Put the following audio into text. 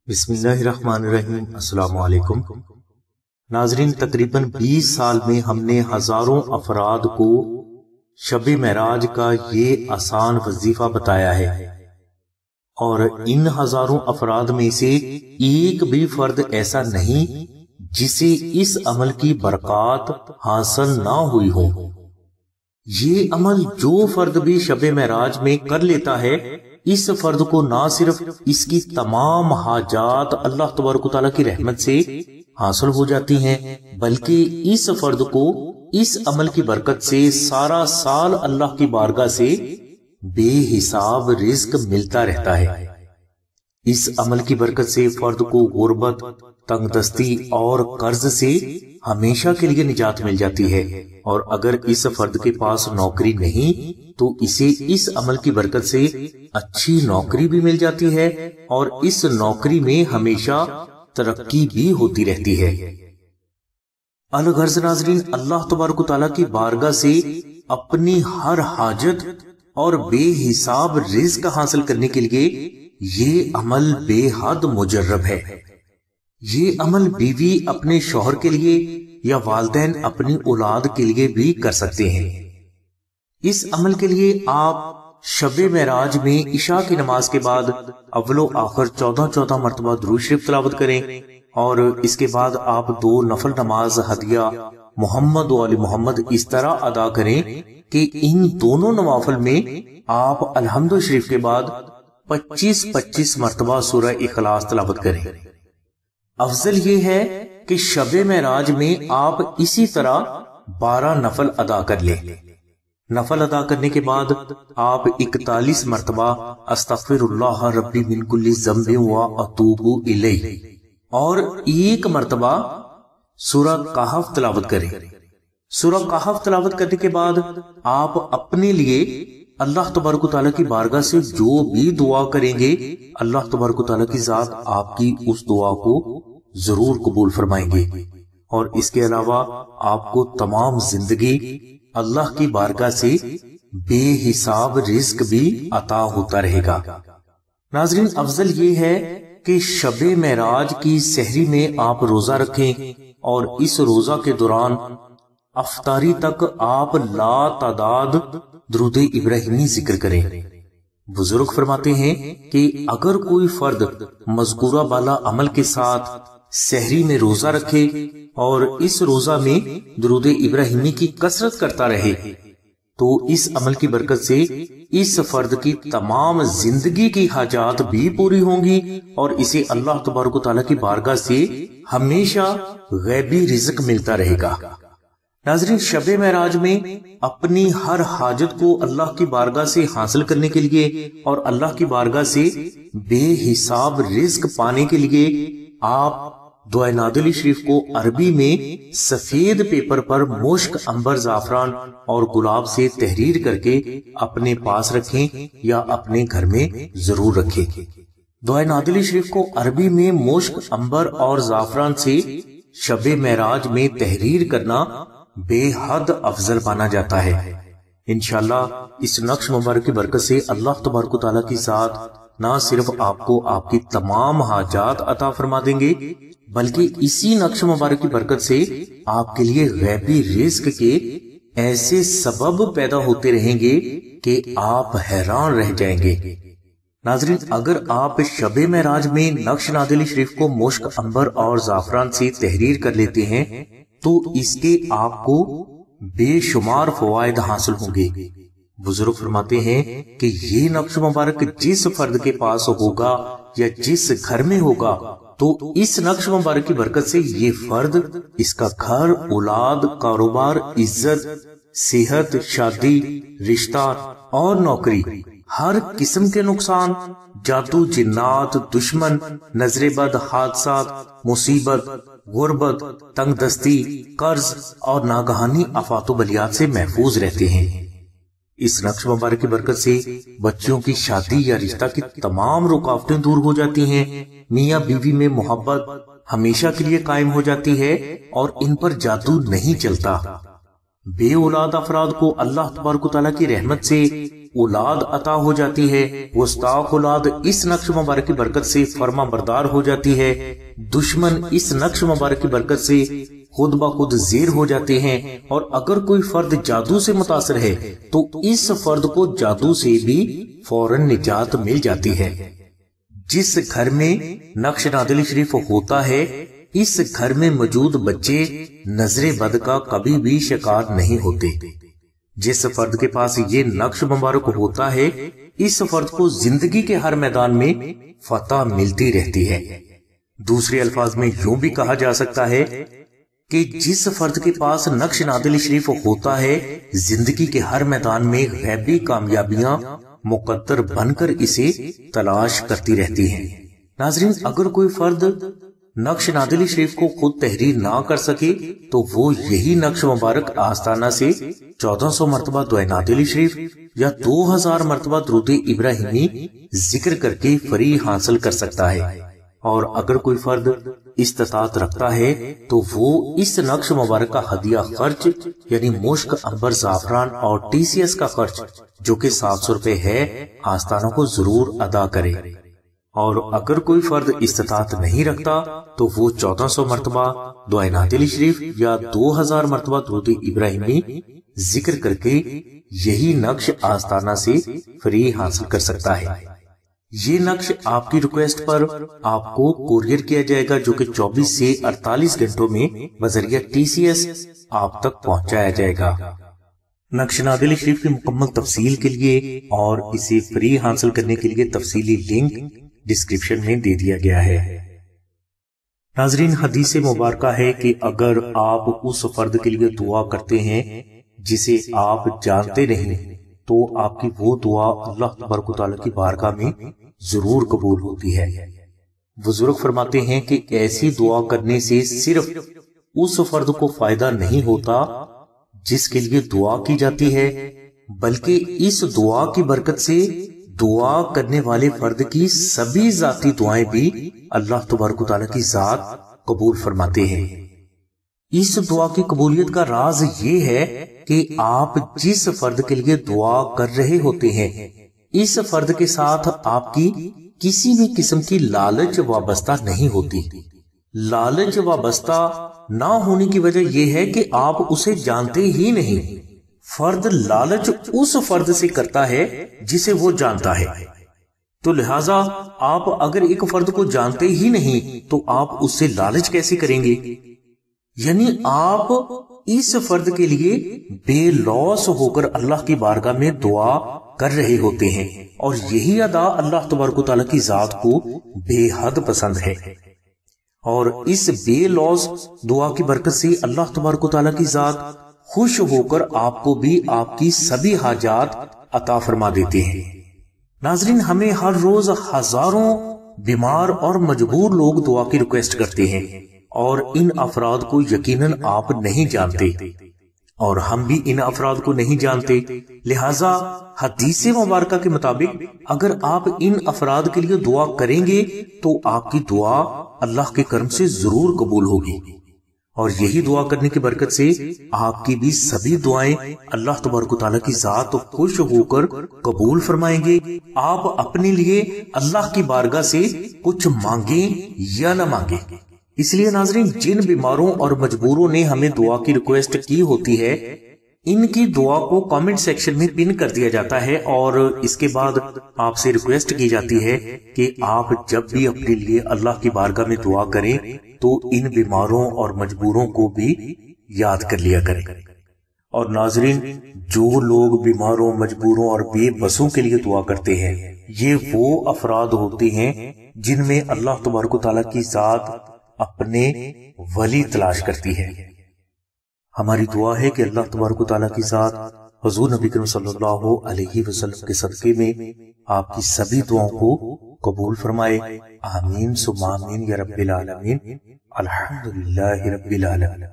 بسم اللہ الرحمن الرحیم۔ السلام علیکم ناظرین، تقریباً 20 سال میں ہم نے ہزاروں افراد کو شب معراج کا یہ آسان وظیفہ بتایا ہے، اور ان ہزاروں افراد میں سے ایک بھی فرد ایسا نہیں جسے اس عمل کی برکات حاصل نہ ہوئی ہو۔ یہ عمل جو فرد بھی شب معراج میں کر لیتا ہے، اس فرد کو نہ صرف اس کی تمام حاجات اللہ تبارک و تعالیٰ کی رحمت سے حاصل ہو جاتی ہیں، بلکہ اس فرد کو اس عمل کی برکت سے سارا سال اللہ کی بارگاہ سے بے حساب رزق ملتا رہتا ہے۔ اس عمل کی برکت سے فرد کو غربت، تنگ دستی اور قرض سے ہمیشہ کے لیے نجات مل جاتی ہے، اور اگر اس فرد کے پاس نوکری نہیں تو اسے اس عمل کی برکت سے اچھی نوکری بھی مل جاتی ہے، اور اس نوکری میں ہمیشہ ترقی بھی ہوتی رہتی ہے۔ الغرض ناظرین، اللہ تبارک و تعالیٰ کی بارگاہ سے اپنی ہر حاجت اور بے حساب رزق حاصل کرنے کے لیے یہ عمل بے حد مجرب ہے۔ یہ عمل بیوی اپنے شوہر کے لیے یا والدین اپنی اولاد کے لیے بھی کر سکتے ہیں۔ اس عمل کے لیے آپ شب معراج میں عشاء کی نماز کے بعد اول و آخر 14 مرتبہ درود شریف تلاوت کریں، اور اس کے بعد آپ 2 نفل نماز ہدیہ محمد و آل محمد اس طرح ادا کریں کہ ان دونوں نوافل میں آپ الحمد شریف کے بعد 25 مرتبہ سورہ اخلاص تلاوت کریں۔ افضل یہ ہے کہ شب معراج میں آپ اسی طرح 12 نفل ادا کر لیں۔ نفل ادا کرنے کے بعد آپ 41 مرتبہ استغفر اللہ ربی من کل ذنب و اتوب الیہ اور 1 مرتبہ سورہ کہف تلاوت کریں۔ سورہ کہف تلاوت کرنے کے بعد آپ اپنے لیے اللہ تبارک و تعالیٰ کی بارگاہ سے جو بھی دعا کریں گے، اللہ تبارک و تعالیٰ کی ذات آپ کی اس دعا کو ضرور قبول فرمائیں گے، اور اس کے علاوہ آپ کو تمام زندگی اللہ کی بارگاہ سے بے حساب رزق بھی عطا ہوتا رہے گا۔ ناظرین، افضل یہ ہے کہ شب معراج کی سحری میں آپ روزہ رکھیں، اور اس روزہ کے دوران افطاری تک آپ لا تعداد درود ابراہیمی ذکر کریں۔ بزرگ فرماتے ہیں کہ اگر کوئی فرد مذکورہ بالا عمل کے ساتھ سحری میں روزہ رکھے اور اس روزہ میں درود ابراہیمی کی کثرت کرتا رہے، تو اس عمل کی برکت سے اس فرد کی تمام زندگی کی حاجات بھی پوری ہوں گی، اور اسے اللہ تبارک و تعالیٰ کی بارگاہ سے ہمیشہ غیبی رزق ملتا رہے گا۔ ناظرین، شب معراج میں اپنی ہر حاجت کو اللہ کی بارگاہ سے حاصل کرنے کے لیے اور اللہ کی بارگاہ سے بے حساب رزق پانے کے لیے آپ دعائے نادلی شریف کو عربی میں سفید پیپر پر مشک، عنبر، زعفران اور گلاب سے تحریر کر کے اپنے پاس رکھیں یا اپنے گھر میں ضرور رکھیں۔ دعائے نادلی شریف کو عربی میں مشک، عنبر اور زعفران سے شب معراج میں تحریر کرنا بے حد افضل مانا جاتا ہے۔ انشاءاللہ اس نقش مبارک کی برکت سے اللہ تبارک و تعالیٰ کی ذات نہ صرف آپ کو آپ کی تمام حاجات عطا فرما دیں گے، بلکہ اسی نقش مبارک کی برکت سے آپ کے لیے غیبی رزق کے ایسے سبب پیدا ہوتے رہیں گے کہ آپ حیران رہ جائیں گے۔ ناظرین، اگر آپ شب معراج میں نقش نادلی شریف کو مشک، عنبر اور زعفران سے تحریر کر لیتے ہیں تو اس کے آپ کو بے شمار فوائد حاصل ہوں گے۔ بزرگ فرماتے ہیں کہ یہ نقش مبارک جس فرد کے پاس ہوگا یا جس گھر میں ہوگا، تو اس نقش مبارک کی برکت سے یہ فرد، اس کا گھر، اولاد، کاروبار، عزت، صحت، شادی، رشتہ اور نوکری، ہر قسم کے نقصان، جادو، جنات، دشمن، نظر بد، حادثات، مصیبت، غربت، تنگ دستی، قرض اور ناگہانی آفات و بلیات سے محفوظ رہتے ہیں۔ اس نقش مبارک کی برکت سے بچوں کی شادی یا رشتہ کی تمام رکاوٹیں دور ہو جاتی ہیں، میاں بیوی میں محبت ہمیشہ کے لیے قائم ہو جاتی ہے، اور ان پر جادو نہیں چلتا۔ بے اولاد افراد کو اللہ تبارک و تعالیٰ کی رحمت سے اولاد عطا ہو جاتی ہے، گستاخ اولاد اس نقش مبارک کی برکت سے فرما بردار ہو جاتی ہے، دشمن اس نقش مبارک کی برکت سے خود بخود زیر ہو جاتے ہیں، اور اگر کوئی فرد جادو سے متاثر ہے تو اس فرد کو جادو سے بھی فوراً نجات مل جاتی ہے۔ جس گھر میں نقش نادلی شریف ہوتا ہے اس گھر میں موجود بچے نظر بد کا کبھی بھی شکار نہیں ہوتے۔ جس فرد کے پاس یہ نقش مبارک ہوتا ہے اس فرد کو زندگی کے ہر میدان میں فتح ملتی رہتی ہے۔ دوسرے الفاظ میں یوں بھی کہا جا سکتا ہے کہ جس فرد کے پاس نقش نادلی شریف ہوتا ہے زندگی کے ہر میدان میں غیبی کامیابیاں مقدر بن کر اسے تلاش کرتی رہتی ہیں۔ ناظرین، اگر کوئی فرد نقش نادلی شریف کو خود تحریر نہ کر سکے تو وہ یہی نقش مبارک آستانہ سے 1400 مرتبہ دعائے نادلی شریف یا 2000 مرتبہ درود ابراہیمی ذکر کر کے فری حاصل کر سکتا ہے۔ اور اگر کوئی فرد استطاعت رکھتا ہے تو وہ اس نقش مبارک کا ہدیہ خرچ یعنی مشک، عنبر، زعفران اور TCS کا خرچ جو کہ 700 روپے ہے آستانوں کو ضرور ادا کرے۔ اور اگر کوئی فرد استطاعت نہیں رکھتا تو وہ 1400 مرتبہ دعائے نادلی شریف یا 2000 مرتبہ درود ابراہیمی ذکر کر کے یہی نقش آستانہ سے فری حاصل کر سکتا ہے۔ یہ نقش آپ کی ریکویسٹ پر آپ کو کوریئر کیا جائے گا جو کہ 24 سے 48 گھنٹوں میں بذریعہ TCS آپ تک پہنچایا جائے گا۔ نقش نادلی شریف کی مکمل تفصیل کے لیے اور اسے فری حاصل کرنے کے لیے تفصیلی لنک ڈسکرپشن میں دے دیا گیا ہے۔ ناظرین، حدیث مبارکہ ہے کہ اگر آپ اس فرد کے لیے دعا کرتے ہیں جسے آپ جانتے نہیں تو آپ کی وہ دعا اللہ تبارک و تعالیٰ کی بارگاہ میں ضرور قبول ہوتی ہے۔ بزرگ فرماتے ہیں کہ ایسی دعا کرنے سے صرف اس فرد کو فائدہ نہیں ہوتا جس کے لیے دعا کی جاتی ہے، بلکہ اس دعا کی برکت سے دعا کرنے والے فرد کی سبھی ذاتی دعائیں بھی اللہ تبارک و تعالیٰ کی ذات قبول فرماتے ہیں۔ اس دعا کی قبولیت کا راز یہ ہے کہ آپ جس فرد کے لیے دعا کر رہے ہوتے ہیں اس فرد کے ساتھ آپ کی کسی بھی قسم کی لالچ وابستہ نہیں ہوتی۔ لالچ وابستہ نہ ہونے کی وجہ یہ ہے کہ آپ اسے جانتے ہی نہیں۔ فرد لالچ اس فرد سے کرتا ہے جسے وہ جانتا ہے، تو لہٰذا آپ اگر ایک فرد کو جانتے ہی نہیں تو آپ اس سے لالچ کیسے کریں گے؟ یعنی آپ اس فرد کے لیے بے لوث ہو کر اللہ کی بارگاہ میں دعا کر رہے ہوتے ہیں، اور یہی ادا اللہ تبارک و تعالیٰ کی ذات کو بے حد پسند ہے۔ اور اس بے لوث دعا کی برکت سے اللہ تبارک و تعالیٰ کی ذات خوش ہو کر آپ کو بھی آپ کی سبھی حاجات عطا فرما دیتے ہیں۔ ناظرین، ہمیں ہر روز ہزاروں بیمار اور مجبور لوگ دعا کی ریکویسٹ کرتے ہیں، اور ان افراد کو یقیناً آپ نہیں جانتے اور ہم بھی ان افراد کو نہیں جانتے، لہٰذا حدیث مبارکہ کے مطابق اگر آپ ان افراد کے لیے دعا کریں گے تو آپ کی دعا اللہ کے کرم سے ضرور قبول ہوگی، اور یہی دعا کرنے کی برکت سے آپ کی بھی سبھی دعائیں اللہ تبارک و تعالیٰ کی ذات خوش ہو کر قبول فرمائیں گے۔ آپ اپنے لیے اللہ کی بارگاہ سے کچھ مانگیں یا نہ مانگیں۔ اس لیے ناظرین، جن بیماروں اور مجبوروں نے ہمیں دعا کی ریکویسٹ کی ہوتی ہے ان کی دعا کو کامنٹ سیکشن میں پن کر دیا جاتا ہے، اور اس کے بعد آپ سے ریکویسٹ کی جاتی ہے کہ آپ جب بھی اپنے لیے اللہ کی بارگاہ میں دعا کریں تو ان بیماروں اور مجبوروں کو بھی یاد کر لیا کریں۔ اور ناظرین، جو لوگ بیماروں، مجبوروں اور بے بسوں کے لیے دعا کرتے ہیں یہ وہ افراد ہوتے ہیں جن میں اللہ تبارک و تعالیٰ کی ذات اپنے ولی تلاش کرتی ہے۔ ہماری دعا ہے کہ اللہ تبارک و تعالیٰ کی ذات حضور نبی کریم صلی اللہ علیہ وسلم کے صدقے میں آپ کی سبھی دعاؤں کو قبول فرمائے۔ آمین ثم آمین یا رب العالمین۔ الحمدللہ رب العالمین۔